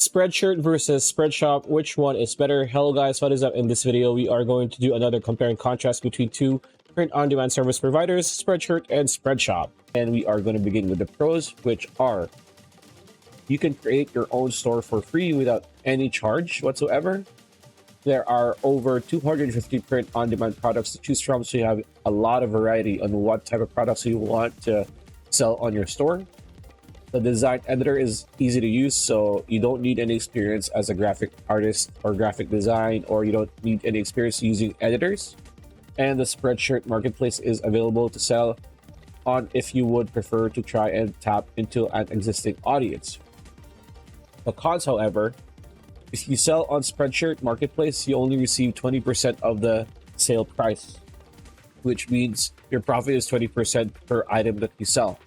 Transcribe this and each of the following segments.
Spreadshirt versus Spreadshop, which one is better? Hello guys, what is up? In this video, we are going to do another compare and contrast between two print-on-demand service providers, Spreadshirt and Spreadshop. And we are going to begin with the pros, which are you can create your own store for free without any charge whatsoever. There are over 250 print-on-demand products to choose from, so you have a lot of variety on what type of products you want to sell on your store. The design editor is easy to use, so you don't need any experience as a graphic artist or graphic design, or you don't need any experience using editors. And the Spreadshirt marketplace is available to sell on if you would prefer to try and tap into an existing audience. The cons, however, if you sell on Spreadshirt marketplace, you only receive 20% of the sale price, which means your profit is 20% per item that you sell.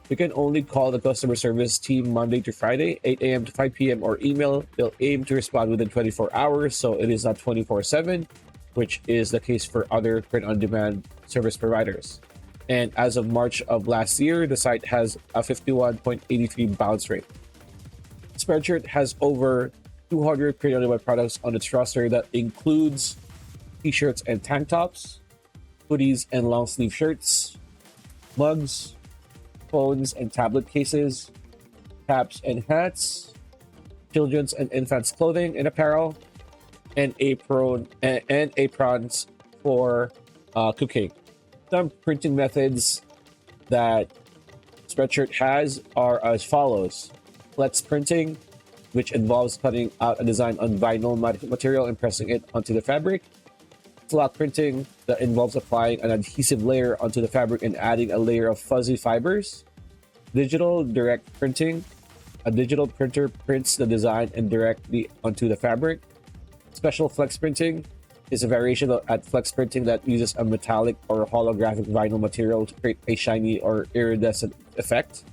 You can only call the customer service team Monday to Friday, 8 a.m. to 5 p.m. or email. They'll aim to respond within 24 hours, so it is not 24/7, which is the case for other print-on-demand service providers. And as of March of last year, the site has a 51.83 bounce rate. Spreadshirt has over 200 print-on-demand products on its roster that includes t-shirts and tank tops, hoodies and long sleeve shirts, mugs, phones and tablet cases, caps and hats, children's and infants clothing and apparel, and aprons for cooking. Some printing methods that Spreadshirt has are as follows: flex printing, which involves cutting out a design on vinyl material and pressing it onto the fabric. Slot printing, that involves applying an adhesive layer onto the fabric and adding a layer of fuzzy fibers. Digital direct printing, a digital printer prints the design and directly onto the fabric. Special flex printing is a variation at flex printing that uses a metallic or holographic vinyl material to create a shiny or iridescent effect.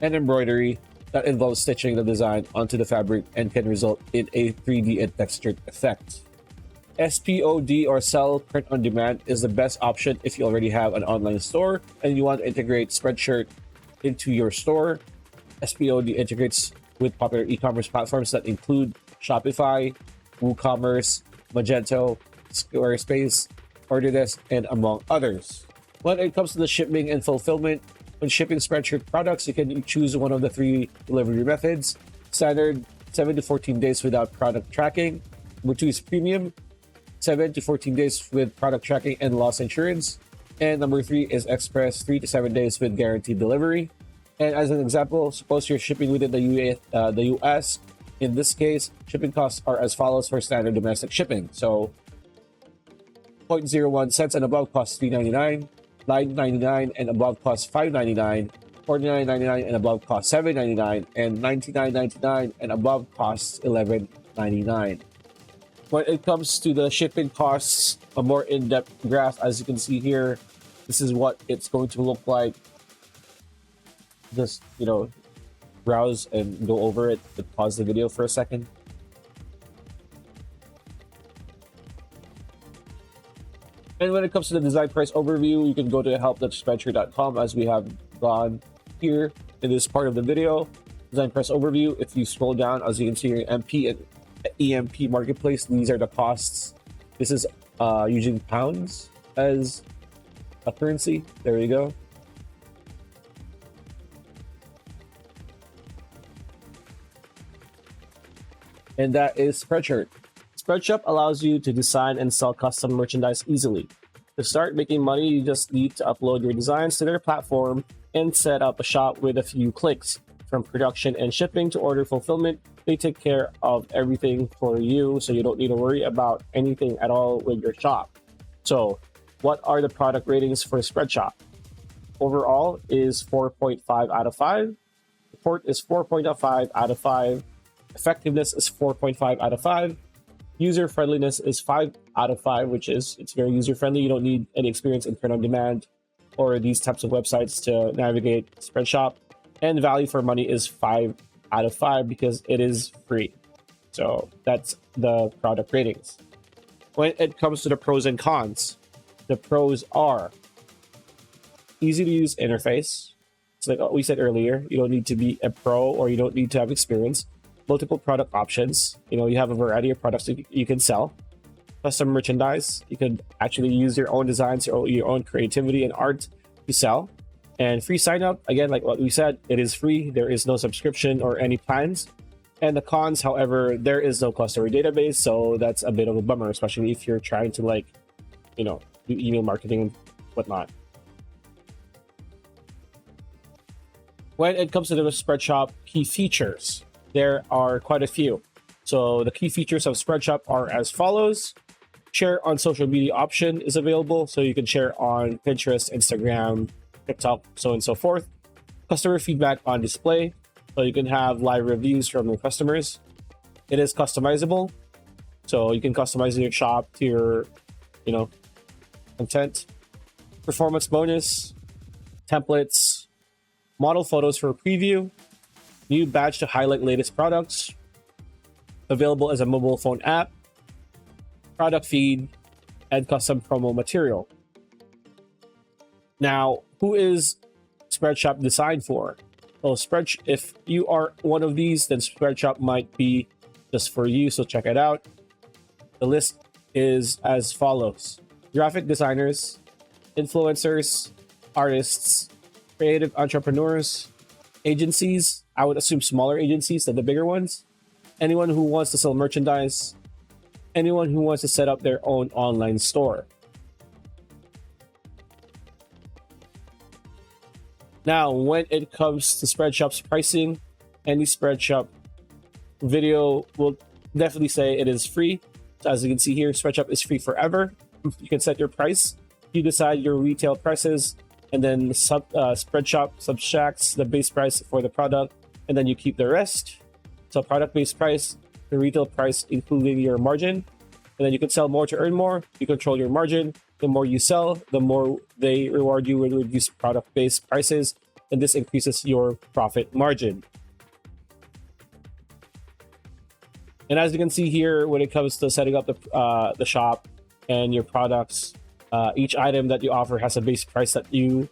And embroidery, that involves stitching the design onto the fabric and can result in a 3D and textured effect. SPOD, or sell print on demand, is the best option if you already have an online store and you want to integrate Spreadshirt into your store. SPOD integrates with popular e-commerce platforms that include Shopify, WooCommerce, Magento, Squarespace, Orderdesk, and among others. When it comes to the shipping and fulfillment, when shipping Spreadshirt products, you can choose one of the 3 delivery methods. Standard, 7 to 14 days without product tracking. Number 2 is premium, 7 to 14 days with product tracking and loss insurance. And number 3 is express, 3 to 7 days with guaranteed delivery. And as an example, suppose you're shipping within the US. In this case, shipping costs are as follows for standard domestic shipping. So 0.01 cents and above costs $3.99, $9.99 and above costs $5.99, $49.99 and above costs $7.99, and $99.99 and above costs $11.99. When it comes to the shipping costs, a more in-depth graph, as you can see here, this is what it's going to look like. Just, browse and go over it, but pause the video for a second. And when it comes to the design price overview, you can go to help.spreadshirt.com, as we have gone here in this part of the video. Design price overview, if you scroll down, as you can see here, MP and EMP marketplace, these are the costs. This is using pounds as a currency. There you go. And that is Spreadshirt. Spreadshop allows you to design and sell custom merchandise easily. To start making money, you just need to upload your designs to their platform and set up a shop with a few clicks. From production and shipping to order fulfillment, they take care of everything for you, so you don't need to worry about anything at all with your shop. So, what are the product ratings for Spreadshop? Overall is 4.5 out of 5. Support is 4.5 out of 5. Effectiveness is 4.5 out of 5. User friendliness is 5 out of 5, which is it's very user friendly. You don't need any experience in print on demand or these types of websites to navigate Spreadshop. And value for money is 5 out of 5 because it is free. So that's the product ratings. When it comes to the pros and cons, the pros are easy to use interface. It's like we said earlier, you don't need to be a pro or you don't need to have experience. multiple product options. You have a variety of products that you can sell. Custom merchandise, you can actually use your own designs, your own creativity and art to sell. And free sign up, again, like what we said, it is free. There is no subscription or any plans. And the cons, however, there is no customer database, so that's a bit of a bummer, especially if you're trying to do email marketing and whatnot. When it comes to the Spreadshop key features, there are quite a few. So the key features of Spreadshop are as follows. Share on social media option is available, so you can share on Pinterest, Instagram, TikTok, so on and so forth. Customer feedback on display, so you can have live reviews from your customers. It is customizable, so you can customize your shop to your, content. Performance bonus, templates, model photos for a preview, new badge to highlight latest products, available as a mobile phone app, product feed, and custom promo material. Now, who is Spreadshop designed for? Well, if you are one of these, then Spreadshop might be just for you, so check it out. The list is as follows. Graphic designers, influencers, artists, creative entrepreneurs, agencies, I would assume smaller agencies than the bigger ones, anyone who wants to sell merchandise, anyone who wants to set up their own online store. Now, when it comes to Spreadshop's pricing, any Spreadshop video will definitely say it is free. So as you can see here, Spreadshop is free forever. You can set your price. You decide your retail prices, and then Spreadshop subtracts the base price for the product, and then you keep the rest. So product-based price, the retail price, including your margin, and then you can sell more to earn more. You control your margin. The more you sell, the more they reward you with reduced product-based prices, and this increases your profit margin. And as you can see here, when it comes to setting up the shop and your products, each item that you offer has a base price that you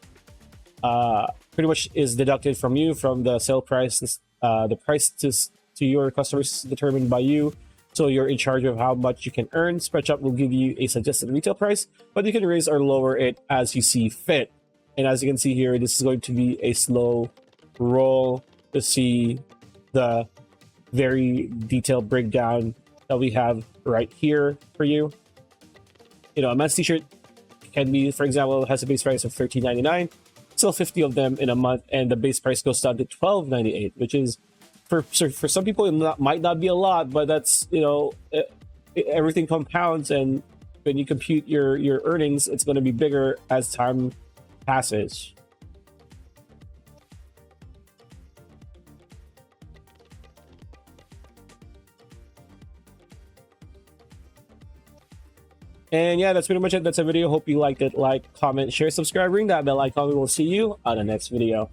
pretty much is deducted from you from the sale price. The price to your customers is determined by you. So you're in charge of how much you can earn. Spreadshop will give you a suggested retail price, but you can raise or lower it as you see fit. And as you can see here, this is going to be a slow roll to see the very detailed breakdown that we have right here for you. A men's t-shirt can be, for example, has a base price of $13.99, sell 50 of them in a month, and the base price goes down to $12.98, which is for some people it might not be a lot, but that's everything compounds, and when you compute your earnings, it's going to be bigger as time passes. And yeah, that's pretty much it. That's a video. Hope you liked it. Like, comment, share, subscribe, ring that bell icon. We will see you on the next video.